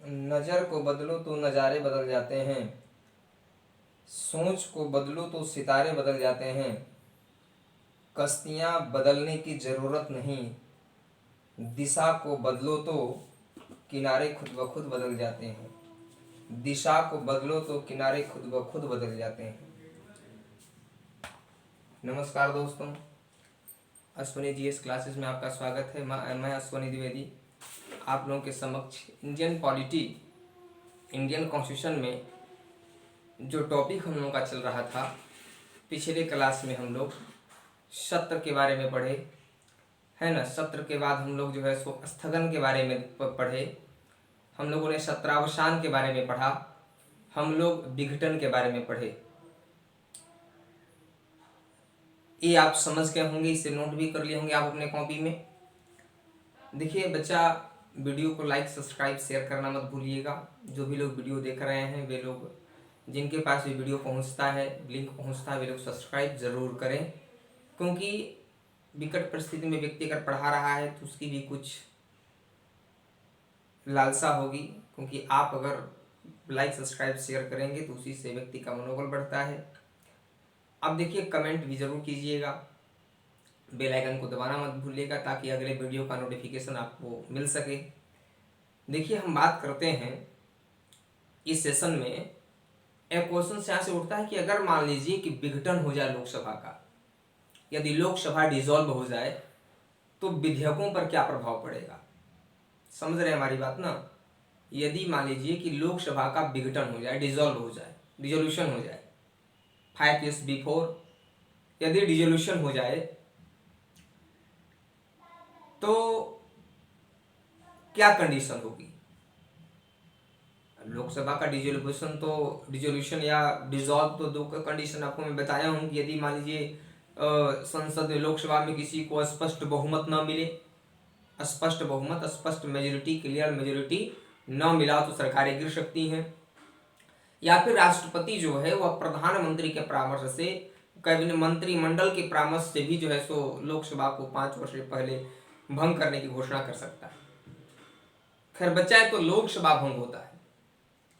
नज़र को बदलो तो नज़ारे बदल जाते हैं, सोच को बदलो तो सितारे बदल जाते हैं। कश्तियाँ बदलने की ज़रूरत नहीं, दिशा को बदलो तो किनारे खुद ब खुद बदल जाते हैं। दिशा को बदलो तो किनारे खुद ब खुद बदल जाते हैं। नमस्कार दोस्तों, अश्वनी जीएस क्लासेस में आपका स्वागत है। मैं अश्वनी द्विवेदी आप लोगों के समक्ष इंडियन पॉलिटी, इंडियन कॉन्स्टिट्यूशन में जो टॉपिक हम लोगों का चल रहा था, पिछले क्लास में हम लोग सत्र के बारे में पढ़े, है ना। सत्र के बाद हम लोग जो है सो स्थगन के बारे में पढ़े, हम लोगों ने सत्रावसान के बारे में पढ़ा, हम लोग विघटन के बारे में पढ़े। ये आप समझ गए होंगे, इसे नोट भी कर लिए होंगे आप अपने कॉपी में। देखिए बच्चा, वीडियो को लाइक सब्सक्राइब शेयर करना मत भूलिएगा। जो भी लोग वीडियो देख रहे हैं, वे लोग जिनके पास ये वीडियो पहुंचता है, लिंक पहुंचता है, वे लोग सब्सक्राइब ज़रूर करें, क्योंकि विकट परिस्थिति में व्यक्ति अगर पढ़ा रहा है तो उसकी भी कुछ लालसा होगी, क्योंकि आप अगर लाइक सब्सक्राइब शेयर करेंगे तो उसी से व्यक्ति का मनोबल बढ़ता है। अब देखिए, कमेंट भी ज़रूर कीजिएगा, बेल आइकन को दबाना मत भूलिएगा ताकि अगले वीडियो का नोटिफिकेशन आपको मिल सके। देखिए, हम बात करते हैं इस सेशन में, एक क्वेश्चन यहाँ से उठता है कि अगर मान लीजिए कि विघटन हो जाए लोकसभा का, यदि लोकसभा डिसॉल्व हो जाए तो विधेयकों पर क्या प्रभाव पड़ेगा। समझ रहे हैं हमारी बात ना। यदि मान लीजिए कि लोकसभा का विघटन हो जाए, डिसॉल्व हो जाए, डिसोल्यूशन हो जाए, 5 years बिफोर यदि डिसोल्यूशन हो जाए तो क्या कंडीशन होगी। लोकसभा का डिसोल्यूशन या डिसॉल्व तो दो कंडीशन आपको मैं बताया हूँ कि यदि मान लीजिए संसद में, लोकसभा में किसी को स्पष्ट बहुमत न मिले, स्पष्ट बहुमत, स्पष्ट मेजोरिटी, क्लियर मेजोरिटी न मिला तो सरकारें गिर सकती हैं, या फिर राष्ट्रपति जो है वह प्रधानमंत्री के परामर्श से, कैबिनेट मंत्रिमंडल के परामर्श से भी जो है सो लोकसभा को 5 वर्ष पहले भंग करने की घोषणा कर सकता है। खैर बच्चा है तो लोकसभा भंग होता है,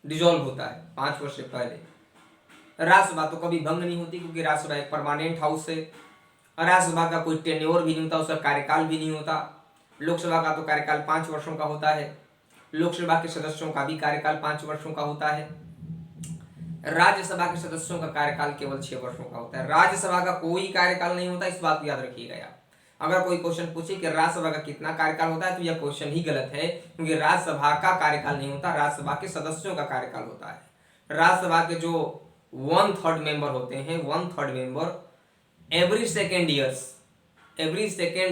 डिसॉल्व होता है 5 वर्ष से पहले। राज्यसभा तो कभी भंग नहीं होती, क्योंकि राज्यसभा एक परमानेंट हाउस है। राज्यसभा का कोई टेन्योर भी नहीं होता, उसका कार्यकाल भी नहीं होता। लोकसभा का तो कार्यकाल 5 वर्षों का होता है, लोकसभा के सदस्यों का भी कार्यकाल 5 वर्षों का होता है। राज्यसभा के सदस्यों का कार्यकाल केवल 6 वर्षों का होता है। राज्यसभा का कोई कार्यकाल नहीं होता, इस बात को याद रखिएगा आप। अगर कोई क्वेश्चन पूछे कि राज्यसभा का कितना कार्यकाल होता है तो यह क्वेश्चन ही गलत है, क्योंकि राज्यसभा का कार्यकाल नहीं होता, राज्यसभा के सदस्यों का कार्यकाल होता है। राज्यसभा के जो 1/3 मेंबर होते हैं, 1/3 मेंबर एवरी सेकेंड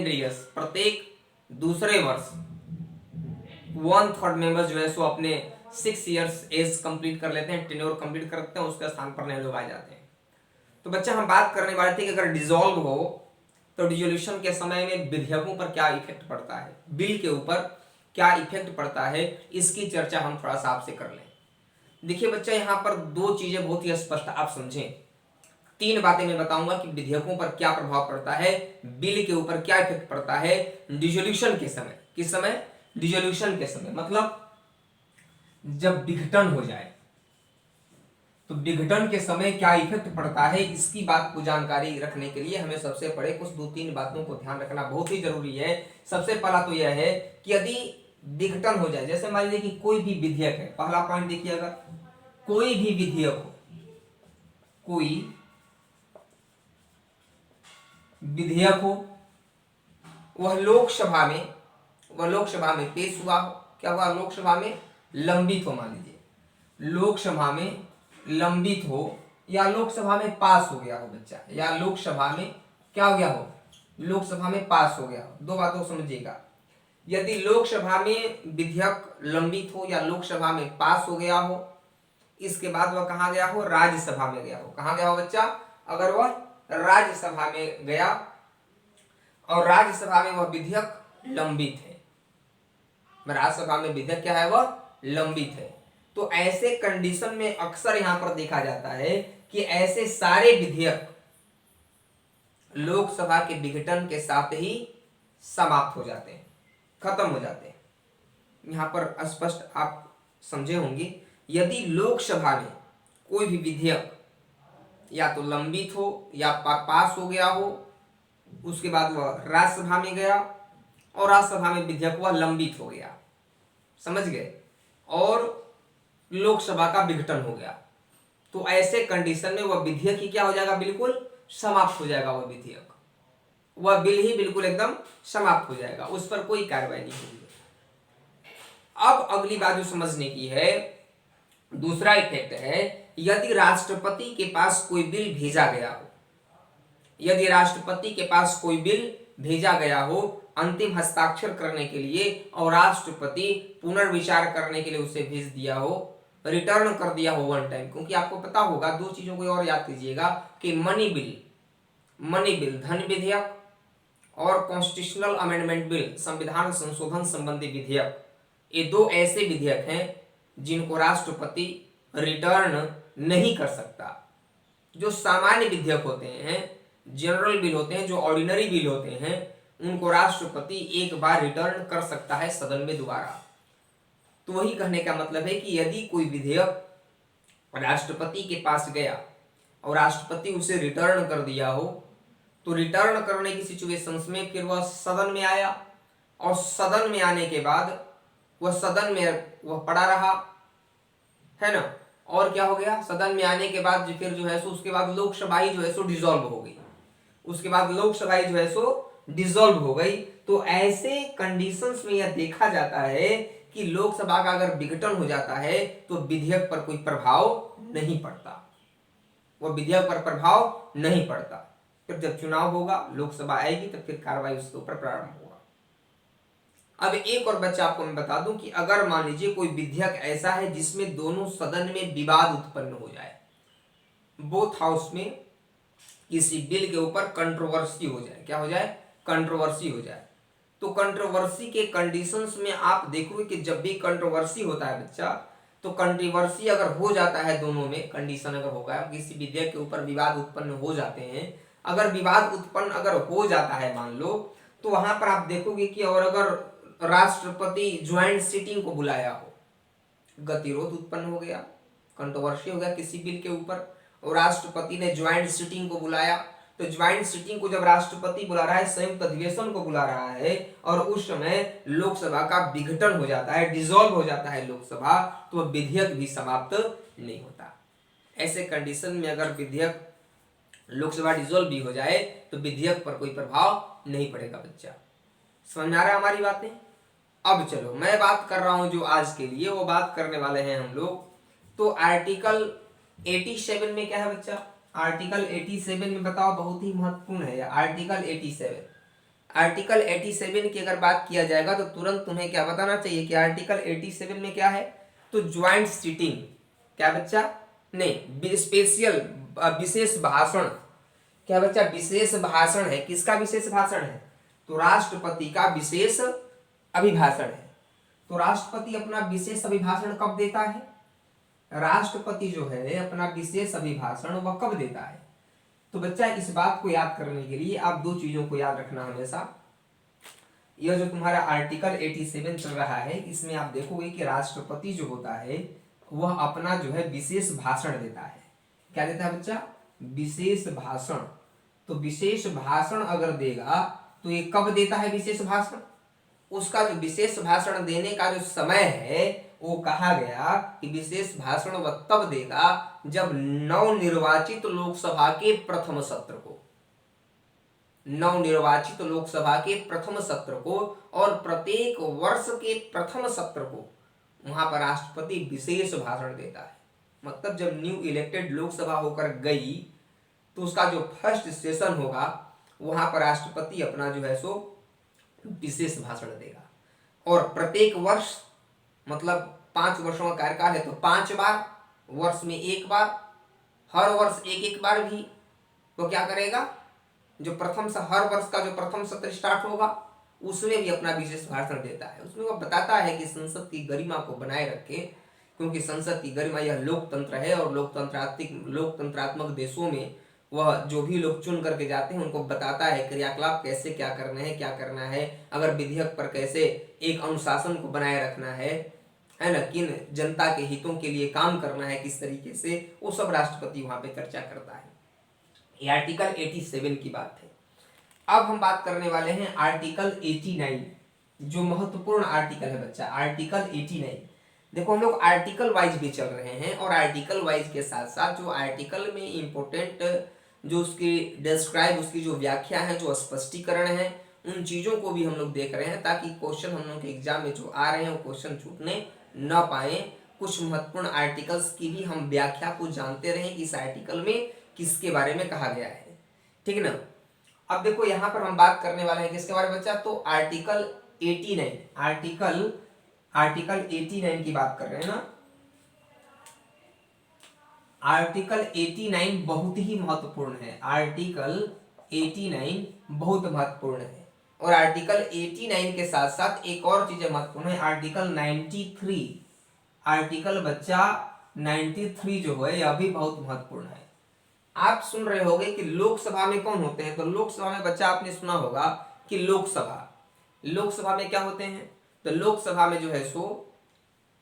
ईयर्स, प्रत्येक दूसरे वर्ष 1/3 मेंबर्स जो है सो अपने 6 years एज कंप्लीट कर लेते हैं, टेन्योर कंप्लीट करते हैं, उसके स्थान पर नए लोग आ जाते हैं। तो बच्चा, हम बात करने वाले थे कि अगर डिसॉल्व हो तो डिसोल्यूशन के समय में विधेयकों पर क्या इफेक्ट पड़ता है, बिल के ऊपर क्या इफेक्ट पड़ता है, इसकी चर्चा हम थोड़ा सा आपसे कर लें। देखिए बच्चा, यहाँ पर 2 चीजें बहुत ही स्पष्ट आप समझें। 3 बातें मैं बताऊंगा कि विधेयकों पर क्या प्रभाव पड़ता है, बिल के ऊपर क्या इफेक्ट पड़ता है डिसोल्यूशन के समय। किस समय? डिसोल्यूशन के समय, मतलब जब विघटन हो जाए तो विघटन के समय क्या इफेक्ट पड़ता है, इसकी बात को जानकारी रखने के लिए हमें सबसे पहले कुछ 2-3 बातों को ध्यान रखना बहुत ही जरूरी है। सबसे पहला तो यह है कि यदि विघटन हो जाए, जैसे मान लीजिए कि कोई भी विधेयक है, पहला पॉइंट देखिए, अगर कोई भी विधेयक हो, कोई विधेयक हो, वह लोकसभा में पेश हुआ हो, क्या हुआ, लोकसभा में लंबित हो, मान लीजिए लोकसभा में लंबित हो या लोकसभा में पास हो गया हो बच्चा, या लोकसभा में क्या हो गया हो, लोकसभा में पास हो गया हो। 2 बातों को समझिएगा। यदि लोकसभा में विधेयक लंबित हो या लोकसभा में पास हो गया हो, इसके बाद वह कहाँ गया हो, राज्यसभा में गया हो। कहाँ गया हो बच्चा? अगर वह राज्यसभा में गया और राज्यसभा में वह विधेयक लंबित है, राज्यसभा में विधेयक क्या है, वह लंबित है, तो ऐसे कंडीशन में अक्सर यहां पर देखा जाता है कि ऐसे सारे विधेयक लोकसभा के विघटन के साथ ही समाप्त हो जाते हैं, खत्म हो जाते हैं। यहां पर स्पष्ट आप समझे होंगे। यदि लोकसभा में कोई भी विधेयक या तो लंबित हो या पास हो गया हो, उसके बाद वह राज्यसभा में गया और राज्यसभा में विधेयक वह लंबित हो गया, समझ गए, और लोकसभा का विघटन हो गया, तो ऐसे कंडीशन में वह विधेयक ही क्या हो जाएगा, बिल्कुल समाप्त हो जाएगा। वह विधेयक, वह बिल ही बिल्कुल एकदम समाप्त हो जाएगा, उस पर कोई कार्रवाई नहीं होगी। अब अगली बात जो समझने की है, दूसरा इफेक्ट है, यदि राष्ट्रपति के पास कोई बिल भेजा गया हो, यदि राष्ट्रपति के पास कोई बिल भेजा गया हो अंतिम हस्ताक्षर करने के लिए और राष्ट्रपति पुनर्विचार करने के लिए उसे भेज दिया हो, रिटर्न कर दिया हो वन टाइम, क्योंकि आपको पता होगा, दो चीजों को और याद कीजिएगा कि मनी बिल धन विधेयक और कॉन्स्टिट्यूशनल अमेंडमेंट बिल संविधान संशोधन संबंधी विधेयक, ये दो ऐसे विधेयक हैं जिनको राष्ट्रपति रिटर्न नहीं कर सकता। जो सामान्य विधेयक होते हैं, जनरल बिल होते हैं, जो ऑर्डिनरी बिल होते हैं, उनको राष्ट्रपति एक बार रिटर्न कर सकता है सदन में दोबारा। तो वही कहने का मतलब है कि यदि कोई विधेयक राष्ट्रपति के पास गया और राष्ट्रपति उसे रिटर्न कर दिया हो, तो रिटर्न करने की सिचुएशंस में फिर वह सदन में आया और सदन में आने के बाद वह सदन में वह पड़ा रहा, है ना, और क्या हो गया, सदन में आने के बाद फिर जो है सो उसके बाद लोकसभा ही जो है सो डिसॉल्व हो गई, उसके बाद लोकसभा ही जो है सो डिसॉल्व हो गई। तो ऐसे कंडीशंस में यह देखा जाता है कि लोकसभा का अगर विघटन हो जाता है तो विधेयक पर कोई प्रभाव नहीं पड़ता, वह विधेयक पर प्रभाव नहीं पड़ता। फिर जब चुनाव होगा, लोकसभा आएगी, तो फिर कार्रवाई उसके ऊपर प्रारंभ होगा। अब एक और बच्चा आपको मैं बता दूं कि अगर मान लीजिए कोई विधेयक ऐसा है जिसमें दोनों सदन में विवाद उत्पन्न हो जाए, बोथ हाउस में किसी बिल के ऊपर कंट्रोवर्सी हो जाए, क्या हो जाए, कंट्रोवर्सी हो जाए, तो कंट्रोवर्सी के कंडीशंस में आप देखोगे कि जब भी कंट्रोवर्सी होता है बच्चा, तो कंट्रोवर्सी अगर हो जाता है, दोनों में कंडीशन अगर होगा, किसी विधेयक के ऊपर विवाद उत्पन्न हो जाते हैं, अगर विवाद उत्पन्न अगर हो जाता है मान लो, तो वहां पर आप देखोगे कि और अगर राष्ट्रपति ज्वाइंट सिटिंग को बुलाया हो, गतिरोध उत्पन्न हो गया, कंट्रोवर्सी हो गया किसी बिल के ऊपर और राष्ट्रपति ने ज्वाइंट सिटिंग को बुलाया, तो ज्वाइंट सिटिंग को जब राष्ट्रपति बुला रहा है, संयुक्त अधिवेशन को बुला रहा है, और उस समय लोकसभा का विघटन हो जाता है, डिसॉल्व हो जाता है लोकसभा, तो विधेयक भी समाप्त नहीं होता। ऐसे कंडीशन में अगर विधेयक लोकसभा डिसॉल्व भी हो जाए तो विधेयक पर कोई प्रभाव नहीं पड़ेगा। बच्चा समझ में आ रहा है हमारी बातें। अब चलो मैं बात कर रहा हूं जो आज के लिए, वो बात करने वाले हैं हम लोग, तो आर्टिकल 87 में क्या है बच्चा, आर्टिकल 87 में बताओ, बहुत ही महत्वपूर्ण है आर्टिकल 87। आर्टिकल 87 की अगर बात किया जाएगा तो तुरंत तुम्हें क्या बताना चाहिए कि आर्टिकल 87 में क्या है, तो ज्वाइंट सिटिंग, क्या बच्चा, नहीं, स्पेशल विशेष भाषण, क्या बच्चा, विशेष भाषण है, किसका विशेष भाषण है, तो राष्ट्रपति का विशेष अभिभाषण है। तो राष्ट्रपति अपना विशेष अभिभाषण कब देता है, राष्ट्रपति जो है अपना विशेष अभिभाषण वह कब देता है, तो बच्चा इस बात को याद करने के लिए आप दो चीजों को याद रखना हमेशा। यह जो तुम्हारा आर्टिकल 87 चल रहा है, इसमें आप देखोगे कि राष्ट्रपति जो होता है वह अपना जो है विशेष भाषण देता है, क्या देता है बच्चा, विशेष भाषण। तो विशेष भाषण अगर देगा तो ये कब देता है विशेष भाषण, उसका जो विशेष भाषण देने का जो समय है वो कहा गया कि विशेष भाषण वह तब देगा जब नवनिर्वाचित लोकसभा के प्रथम सत्र को, नवनिर्वाचित लोकसभा के प्रथम सत्र को और प्रत्येक वर्ष के प्रथम सत्र को वहां पर राष्ट्रपति विशेष भाषण देता है। मतलब जब न्यू इलेक्टेड लोकसभा होकर गई तो उसका जो फर्स्ट सेशन होगा वहां पर राष्ट्रपति अपना जो है सो विशेष भाषण देगा, और प्रत्येक वर्ष मतलब 5 वर्षों का कार्यकाल है तो 5 बार, वर्ष में 1 बार, हर वर्ष एक बार भी तो क्या करेगा, जो प्रथम से हर वर्ष का जो प्रथम सत्र स्टार्ट होगा उसमें भी अपना विशेष भाषण देता है। उसमें वह बताता है कि संसद की गरिमा को बनाए रखे, क्योंकि संसद की गरिमा यह लोकतंत्र है और लोकतंत्रात्मक देशों में वह जो भी लोग चुन करके जाते हैं उनको बताता है क्रियाकलाप कैसे क्या करना है, अगर विधेयक पर कैसे एक अनुशासन को बनाए रखना है, है ना, किन जनता के हितों के लिए काम करना है, किस तरीके से, वो सब राष्ट्रपति वहां पे चर्चा करता है। ये आर्टिकल 87 की बात है। अब हम बात करने वाले हैं आर्टिकल 89, जो महत्वपूर्ण आर्टिकल है बच्चा, आर्टिकल 89। देखो हम लोग आर्टिकल वाइज भी चल रहे हैं, और आर्टिकल वाइज के साथ साथ जो आर्टिकल में इंपॉर्टेंट, जो उसकी डिस्क्राइब, उसकी जो व्याख्या है, जो स्पष्टीकरण है, उन चीज़ों को भी हम लोग देख रहे हैं, ताकि क्वेश्चन हम लोग के एग्जाम में जो आ रहे हैं वो क्वेश्चन छूटने न पाए। कुछ महत्वपूर्ण आर्टिकल्स की भी हम व्याख्या को जानते रहें कि इस आर्टिकल में किसके बारे में कहा गया है, ठीक ना। अब देखो यहाँ पर हम बात करने वाले हैं किसके बारे में बच्चा, तो आर्टिकल 89, आर्टिकल 89 की बात कर रहे हैं ना। आर्टिकल 89 बहुत ही महत्वपूर्ण है, आर्टिकल 89 बहुत महत्वपूर्ण है। और आर्टिकल 89 के साथ साथ एक और चीज महत्वपूर्ण है, आर्टिकल 93, आर्टिकल बच्चा 93 जो है यह भी बहुत महत्वपूर्ण है। आप सुन रहे होंगे कि लोकसभा में कौन होते हैं, तो लोकसभा में बच्चा आपने सुना होगा कि लोकसभा में क्या होते हैं, तो लोकसभा में जो है सो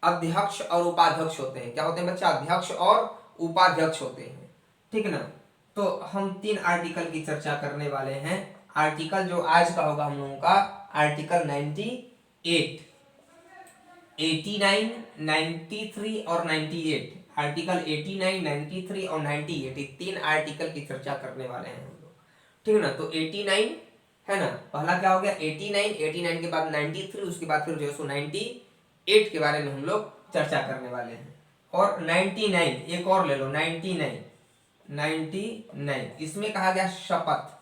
अध्यक्ष और उपाध्यक्ष होते हैं। क्या होते हैं बच्चा, अध्यक्ष और उपाध्यक्ष होते हैं, ठीक ना। तो हम 3 आर्टिकल की चर्चा करने वाले हैं। आर्टिकल जो आज का होगा हम लोगों का आर्टिकल 98, 89, 93 और 98, आर्टिकल 89, 93 और 98, ये 3 आर्टिकल की चर्चा करने वाले हैं हम लोग, ठीक ना। तो 89 है ना, पहला क्या हो गया 89 के बाद 93, उसके बाद फिर जो है सो 98 के बारे में हम लोग चर्चा करने वाले हैं। और 99 एक और ले लो, 99, इसमें कहा गया शपथ।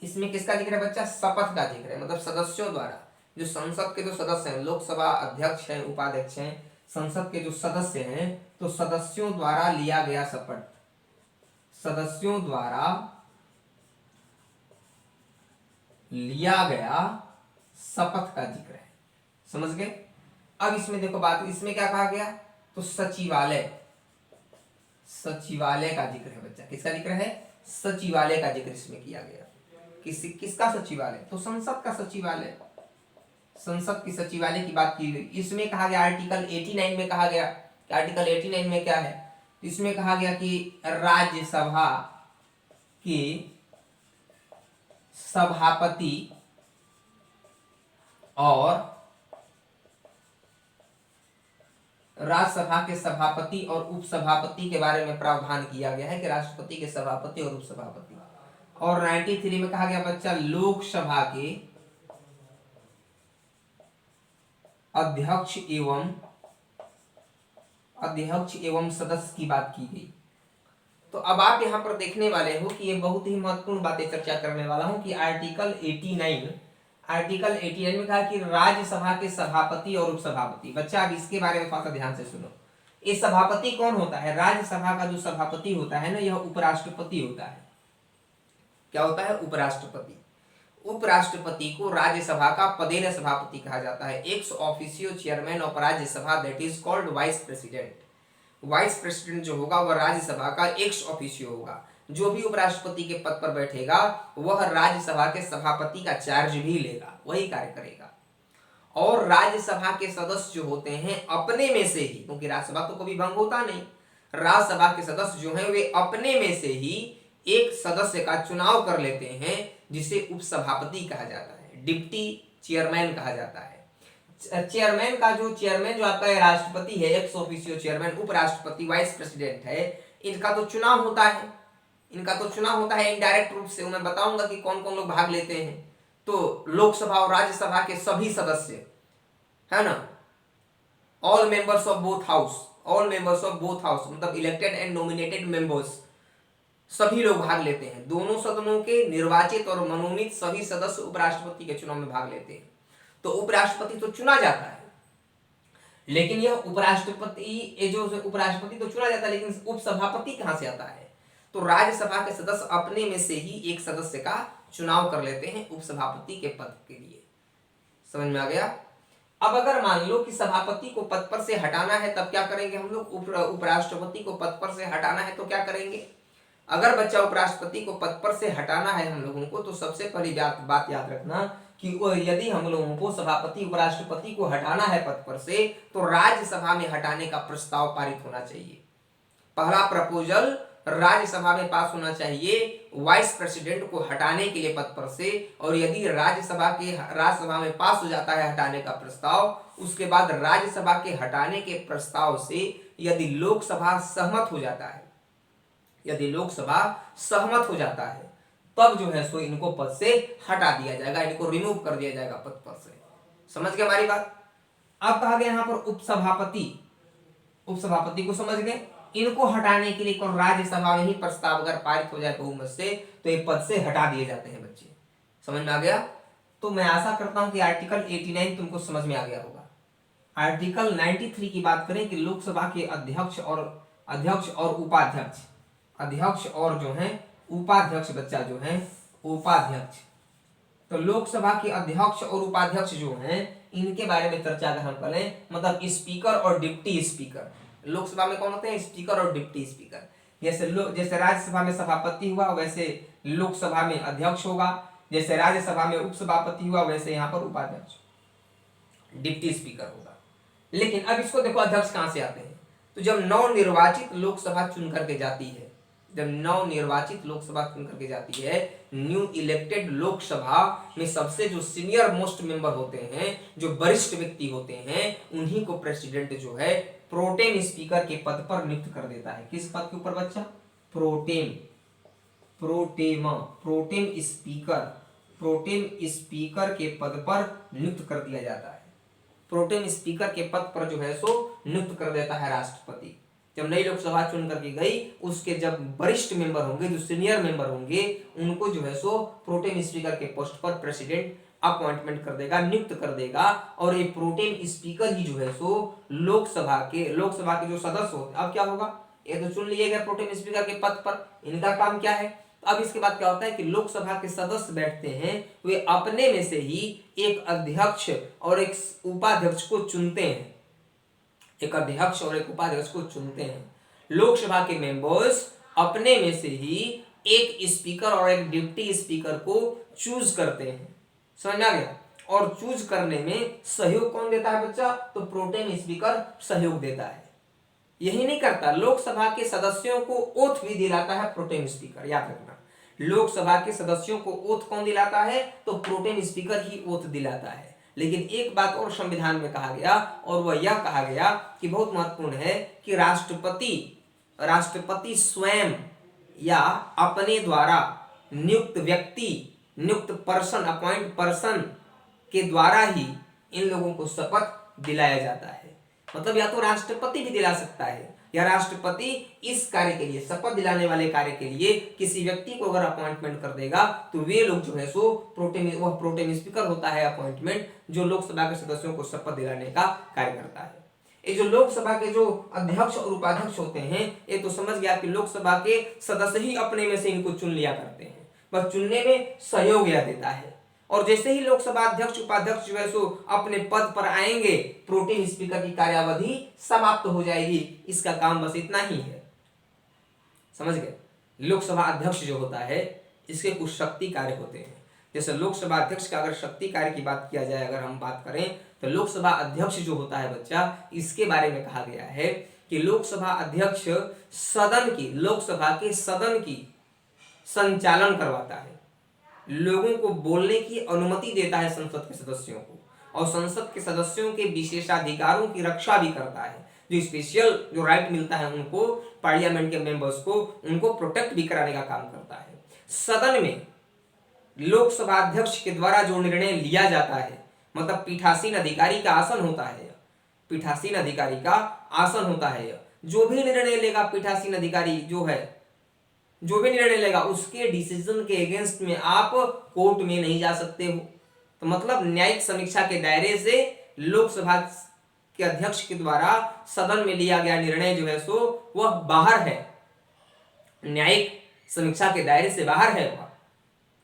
इसमें किसका जिक्र है बच्चा, शपथ का जिक्र है, मतलब सदस्यों द्वारा, जो संसद के जो सदस्य हैं, लोकसभा अध्यक्ष हैं, उपाध्यक्ष हैं, संसद के जो सदस्य हैं, तो सदस्यों द्वारा लिया गया शपथ, सदस्यों द्वारा लिया गया शपथ का जिक्र है, समझ गए। अब इसमें देखो बात, इसमें क्या कहा गया, तो सचिवालय का जिक्र है बच्चा, किसका जिक्र है, सचिवालय का जिक्र इसमें किया गया। किसका सचिवालय, तो संसद का सचिवालय, संसद की सचिवालय की बात की गई। इसमें कहा गया आर्टिकल 89 में कहा गया, आर्टिकल 89 में क्या है, इसमें कहा गया कि राज्यसभा के सभापति और राज्यसभा के सभापति और उपसभापति के बारे में प्रावधान किया गया है, कि राष्ट्रपति के सभापति और उपसभापति। और 93 में कहा गया बच्चा लोकसभा के अध्यक्ष एवं सदस्य की बात की गई। तो अब आप यहां पर देखने वाले हो कि ये बहुत ही महत्वपूर्ण बातें चर्चा करने वाला हूं, कि आर्टिकल 89 में कहा कि राज्यसभा के सभापति और उपसभापति। बच्चा अब इसके बारे में थोड़ा ध्यान से सुनो, ये सभापति कौन होता है, राज्यसभा का जो सभापति होता है ना, यह उपराष्ट्रपति होता है। क्या होता है, उपराष्ट्रपति। उपराष्ट्रपति को राज्यसभा का पदेन सभापति कहा जाता है, ex officio chairman of Rajya Sabha, that is called vice president. Vice president जो होगा वह राज्यसभा का एक्स ऑफिशियो होगा। जो भी उपराष्ट्रपति के पद पर बैठेगा वह राज्यसभा के सभापति का चार्ज भी लेगा, वही कार्य करेगा। और राज्यसभा के सदस्य जो होते हैं अपने में से ही, क्योंकि राज्यसभा तो कभी भंग होता नहीं, राज्यसभा के सदस्य जो हैं वे अपने में से ही एक सदस्य का चुनाव कर लेते हैं, जिसे उपसभापति कहा जाता है, डिप्टी चेयरमैन कहा जाता है। चेयरमैन जो आपका है राष्ट्रपति है, एक्स ऑफिशियो चेयरमैन, उपराष्ट्रपति, वाइस प्रेसिडेंट है, इनका तो चुनाव होता है इनडायरेक्ट रूप से। मैं बताऊंगा कि कौन कौन लोग भाग लेते हैं। तो लोकसभा और राज्यसभा के सभी सदस्य, है ना, all members of both house, मतलब इलेक्टेड एंड नॉमिनेटेड मेंबर्स, सभी लोग भाग लेते हैं। दोनों सदनों के निर्वाचित और मनोनीत सभी सदस्य उपराष्ट्रपति के चुनाव में भाग लेते हैं। तो उपराष्ट्रपति तो चुना जाता है, लेकिन यह उपराष्ट्रपति तो चुना जाता है, लेकिन उपसभापति कहां से आता है, तो राज्यसभा के सदस्य अपने में से ही एक सदस्य का चुनाव कर लेते हैं उपसभापति के पद के लिए। समझ में आ गया। अब अगर मान लो कि सभापति को पद पर से हटाना है, तब क्या करेंगे हम लोग, उपराष्ट्रपति को पद पर से हटाना है तो क्या करेंगे। अगर बच्चा उपराष्ट्रपति को पद पर से हटाना है हम लोगों को, तो सबसे पहली बात याद रखना कि कि यदि हम लोगों को सभापति उपराष्ट्रपति को हटाना है पद पर से तो राज्यसभा में हटाने का प्रस्ताव पारित होना चाहिए। पहला प्रपोजल राज्यसभा में पास होना चाहिए वाइस प्रेसिडेंट को हटाने के लिए पद पर से, और यदि राज्यसभा में पास हो जाता है हटाने का प्रस्ताव, उसके बाद राज्यसभा के हटाने के प्रस्ताव से यदि लोकसभा सहमत हो जाता है, यदि लोकसभा सहमत हो जाता है तब जो है सो इनको पद से हटा दिया जाएगा, इनको रिमूव कर दिया जाएगा पद पर से। समझ गए हमारी बात। अब कहा गया यहाँ पर उपसभापति को समझ गए, इनको हटाने के लिए और राज्यसभा में ही प्रस्ताव अगर पारित हो जाए बहुमत से तो ये पद से हटा दिए जाते हैं बच्चे। समझ में आ गया। तो मैं आशा करता हूं कि आर्टिकल 89 तुमको समझ में आ गया होगा। आर्टिकल 93 की बात करें कि लोकसभा के अध्यक्ष और उपाध्यक्ष, अध्यक्ष और जो है उपाध्यक्ष, बच्चा जो है उपाध्यक्ष, तो लोकसभा के अध्यक्ष और उपाध्यक्ष जो हैं इनके बारे में चर्चा अगर हम करें, मतलब स्पीकर और डिप्टी स्पीकर। लोकसभा में कौन होते हैं? स्पीकर और डिप्टी स्पीकर। जैसे राज्यसभा में सभापति हुआ वैसे लोकसभा में अध्यक्ष होगा, जैसे राज्यसभा में उपसभापति हुआ वैसे यहाँ पर उपाध्यक्ष डिप्टी स्पीकर होगा। लेकिन अब इसको देखो, अध्यक्ष कहां से आते हैं? तो जब नवनिर्वाचित लोकसभा चुन करके जाती है, जब नवनिर्वाचित लोकसभा चुन करके जाती है, न्यू इलेक्टेड लोकसभा में सबसे जो सीनियर मोस्ट मेंबर होते हैं, जो वरिष्ठ व्यक्ति होते हैं, उन्हीं को प्रेसिडेंट जो है प्रोटेम स्पीकर के पद पर नियुक्त कर देता है। किस पद के ऊपर बच्चा? प्रोटेम स्पीकर के पद पर नियुक्त कर दिया जाता है। प्रोटेम स्पीकर के पद पर जो है सो नियुक्त कर देता है राष्ट्रपति। जब नई लोकसभा चुन करके गई, उसके जब वरिष्ठ मेंबर होंगे, जो सीनियर मेंबर होंगे, उनको जो है सो प्रोटेम स्पीकर के पोस्ट पर प्रेसिडेंट अपॉइंटमेंट कर देगा, नियुक्त कर देगा। और ये प्रोटेम स्पीकर ही जो है सो लोकसभा के जो सदस्य होते हैं, अब क्या होगा? ये तो चुन लिए गए प्रोटेम स्पीकर के पद पर, इनका काम क्या है? अब इसके बाद क्या होता है कि लोकसभा के सदस्य बैठते हैं, वे अपने में से ही एक अध्यक्ष और एक उपाध्यक्ष को चुनते हैं। एक अध्यक्ष और एक उपाध्यक्ष को चुनते हैं। लोकसभा के मेंबर्स अपने में से ही एक स्पीकर और एक डिप्टी स्पीकर को चूज करते हैं। समझ में आ गया। और चूज करने में सहयोग कौन देता है बच्चा? तो प्रोटेम स्पीकर सहयोग देता है। यही नहीं करता, लोकसभा के सदस्यों को ओथ भी दिलाता है प्रोटेम स्पीकर। याद रखना, लोकसभा के सदस्यों को ओथ कौन दिलाता है? तो प्रोटेम स्पीकर ही ओथ दिलाता है। लेकिन एक बात और संविधान में कहा गया, और वह यह कहा गया कि बहुत महत्वपूर्ण है कि राष्ट्रपति स्वयं या अपने द्वारा नियुक्त व्यक्ति, नियुक्त पर्सन, अपॉइंट पर्सन के द्वारा ही इन लोगों को शपथ दिलाया जाता है। मतलब या तो राष्ट्रपति भी दिला सकता है, या राष्ट्रपति इस कार्य के लिए, शपथ दिलाने वाले कार्य के लिए किसी व्यक्ति को अगर अपॉइंटमेंट कर देगा तो वे लोग जो है सो प्रोटेम स्पीकर होता है अपॉइंटमेंट, जो लोकसभा के सदस्यों को शपथ दिलाने का कार्य करता है। ये जो लोकसभा के जो अध्यक्ष और उपाध्यक्ष होते हैं, ये तो समझ गया कि लोकसभा के सदस्य ही अपने में से इनको चुन लिया करते हैं, बस चुनने में सहयोग यह देता है। और जैसे ही लोकसभा अध्यक्ष उपाध्यक्ष जो है सो अपने पद पर आएंगे, प्रोटेम स्पीकर की कार्यावधि समाप्त हो जाएगी। इसका काम बस इतना ही है। समझ गए। लोकसभा अध्यक्ष जो होता है, इसके कुछ शक्ति कार्य होते हैं। जैसे लोकसभा अध्यक्ष का अगर शक्ति कार्य की बात किया जाए, अगर हम बात करें, तो लोकसभा अध्यक्ष जो होता है बच्चा, इसके बारे में कहा गया है कि लोकसभा अध्यक्ष लोकसभा के सदन की संचालन करवाता है, लोगों को बोलने की अनुमति देता है संसद के सदस्यों को, और संसद के सदस्यों के विशेषाधिकारों की रक्षा भी करता है। जो स्पेशल जो राइट मिलता है उनको, पार्लियामेंट के मेंबर्स को, उनको प्रोटेक्ट भी कराने का काम करता है। सदन में लोकसभा अध्यक्ष के द्वारा जो निर्णय लिया जाता है, मतलब पीठासीन अधिकारी का आसन होता है, पीठासीन अधिकारी का आसन होता है। जो भी निर्णय लेगा पीठासीन अधिकारी जो भी निर्णय लेगा, उसके डिसीजन के अगेंस्ट में आप कोर्ट में नहीं जा सकते हो। तो मतलब न्यायिक समीक्षा के दायरे से लोकसभा के अध्यक्ष के द्वारा सदन में लिया गया निर्णय जो है सो वह बाहर है, न्यायिक समीक्षा के दायरे से बाहर है।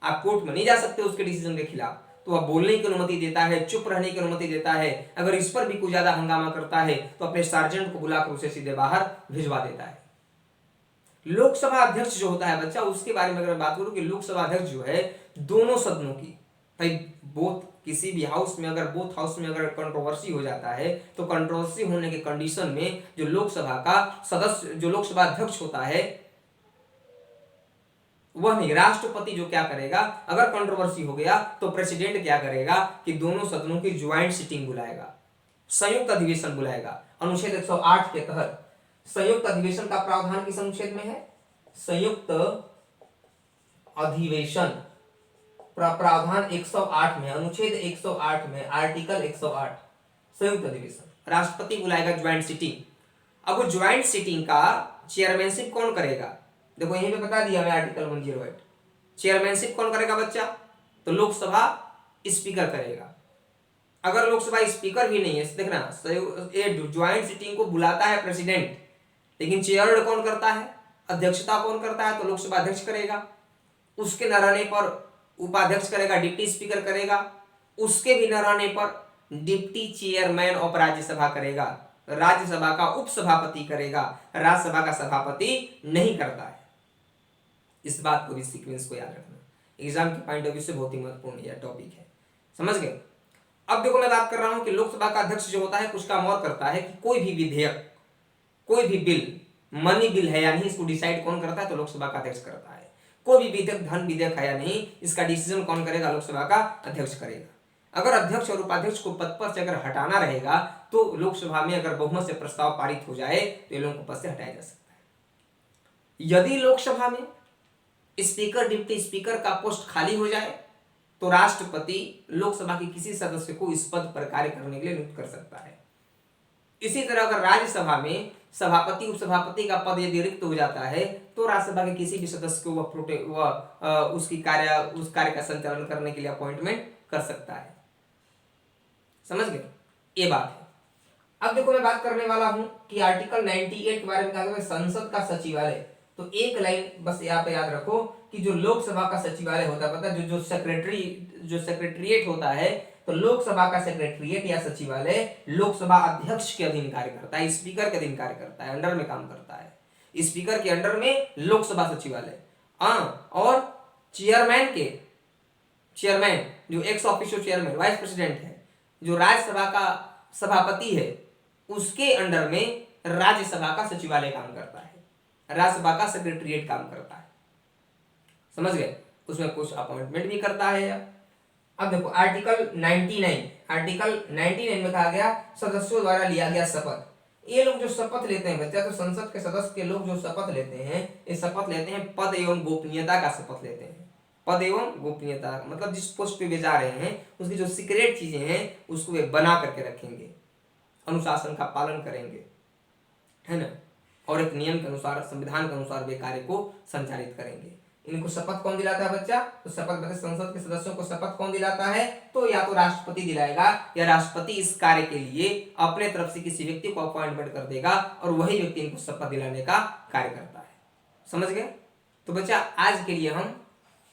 आप कोर्ट में नहीं जा सकते उसके डिसीजन के खिलाफ। तो वह बोलने की अनुमति देता है, चुप रहने की अनुमति देता है। अगर इस पर भी कोई ज्यादा हंगामा करता है तो अपने सार्जेंट को बुलाकर उसे सीधे बाहर भिजवा देता है। लोकसभा अध्यक्ष जो होता है बच्चा, उसके बारे में अगर बात करूं कि लोकसभा अध्यक्ष जो है दोनों सदनों की, बोथ किसी भी हाउस में अगर बोथ हाउस में अगर कंट्रोवर्सी हो जाता है तो कंट्रोवर्सी होने के कंडीशन में जो लोकसभा का सदस्य, जो लोकसभा अध्यक्ष होता है वह नहीं, राष्ट्रपति जो क्या करेगा, अगर कंट्रोवर्सी हो गया तो प्रेसिडेंट क्या करेगा कि दोनों सदनों की ज्वाइंट सिटिंग बुलाएगा, संयुक्त अधिवेशन बुलाएगा। अनुच्छेद 108 के तहत संयुक्त अधिवेशन का प्रावधान किस अनुच्छेद में है? संयुक्त अधिवेशन प्रावधान 108 में, अनुच्छेद 108 में, आर्टिकल 108 संयुक्त अधिवेशन राष्ट्रपति बुलाएगा ज्वाइंट सिटिंग। अब वो ज्वाइंट सिटिंग का चेयरमैनशिप कौन करेगा? देखो यहीं पे बता दिया मैं, आर्टिकल 108 चेयरमैनशिप कौन करेगा बच्चा? तो लोकसभा स्पीकर करेगा। अगर लोकसभा स्पीकर भी नहीं है, देखना ज्वाइंट सिटिंग को बुलाता है प्रेसिडेंट, लेकिन चेयर कौन करता है, अध्यक्षता कौन करता है? तो लोकसभा अध्यक्ष करेगा। उसके न रहने पर उपाध्यक्ष करेगा, डिप्टी स्पीकर करेगा। उसके भी न रहने पर डिप्टी चेयरमैन ऑफ राज्यसभा करेगा, राज्यसभा का उपसभापति करेगा, राज्यसभा का सभापति नहीं करता है। इस बात को भी, सीक्वेंस को याद रखना, एग्जाम के पॉइंट ऑफ व्यू से बहुत ही महत्वपूर्ण यह टॉपिक है, समझ गए। अब देखो मैं बात कर रहा हूं कि लोकसभा का अध्यक्ष जो होता है कुछ काम और करता है कि कोई भी विधेयक, कोई भी बिल, मनी बिल है या नहीं, इसको डिसाइड कौन करता है? तो लोकसभा का अध्यक्ष करता है। कोई भी विधेयक धन विधेयक है या नहीं, इसका डिसीजन कौन करेगा? लोकसभा का अध्यक्ष करेगा। अगर अध्यक्ष और उपाध्यक्ष को पद पर से अगर हटाना रहेगा तो लोकसभा में अगर बहुमत से प्रस्ताव पारित हो जाए तो ये लोगों को पद से हटाया जा सकता है। यदि लोकसभा में स्पीकर, डिप्टी स्पीकर का पोस्ट खाली हो जाए तो राष्ट्रपति लोकसभा के किसी सदस्य को इस पद पर कार्य करने के लिए नियुक्त कर सकता है। इसी तरह अगर राज्यसभा में सभापति, उपसभापति का पद यदि रिक्त हो जाता है तो राज्यसभा के किसी भी सदस्य को वह उस कार्य का संचालन करने के लिए अपॉइंटमेंट कर सकता है। समझ गए? ये बात है। अब देखो मैं बात करने वाला हूं कि आर्टिकल 98 के बारे में कहा गया है, संसद का सचिवालय। तो एक लाइन बस यहाँ पे याद रखो कि जो लोकसभा का सचिवालय होता है, पता है, जो सेक्रेटरीट होता है, तो लोकसभा का सेक्रेटरीट या सचिवालय लोकसभा अध्यक्ष के अधीन कार्य करता है, स्पीकर के अधीन कार्य करता है, अंडर में काम करता है। स्पीकर के अंडर में लोकसभा सचिवालय, और चेयरमैन जो ex officio chairman, vice president है, जो राज्यसभा का सभापति है, उसके अंडर में राज्यसभा का सचिवालय काम करता है, राज्यसभा का सेक्रेटरीट काम करता है। समझ गए? उसमें कुछ अपॉइंटमेंट भी करता है। अब देखो आर्टिकल 99 में कहा गया सदस्यों द्वारा लिया गया शपथ। ये लोग जो शपथ लेते हैं बच्चा, तो संसद के सदस्य के लोग जो शपथ लेते हैं, ये शपथ लेते हैं पद एवं गोपनीयता का शपथ लेते हैं। पद एवं गोपनीयता मतलब जिस पोस्ट पे वे जा रहे हैं उसकी जो सीक्रेट चीजें हैं उसको वे बना करके रखेंगे, अनुशासन का पालन करेंगे, है ना, और एक नियम के अनुसार, संविधान के अनुसार वे कार्य को संचालित करेंगे। इनको शपथ कौन दिलाता है बच्चा? तो शपथ संसद के सदस्यों को शपथ कौन दिलाता है? तो या तो राष्ट्रपति दिलाएगा या राष्ट्रपति इस कार्य के लिए अपने तरफ से किसी व्यक्ति को अपॉइंटमेंट कर देगा और वही व्यक्ति इनको शपथ दिलाने का कार्य करता है। समझ गए? तो बच्चा आज के लिए हम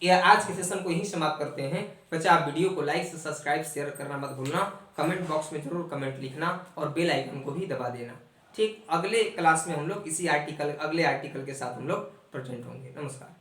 आज के सेशन को यही समाप्त करते हैं। बच्चा आप वीडियो को लाइक से सब्सक्राइब शेयर करना मत भूलना, कमेंट बॉक्स में जरूर कमेंट लिखना और बेल आइकन को भी दबा देना। ठीक, अगले क्लास में हम लोग अगले आर्टिकल के साथ हम लोग प्रेजेंट होंगे। नमस्कार।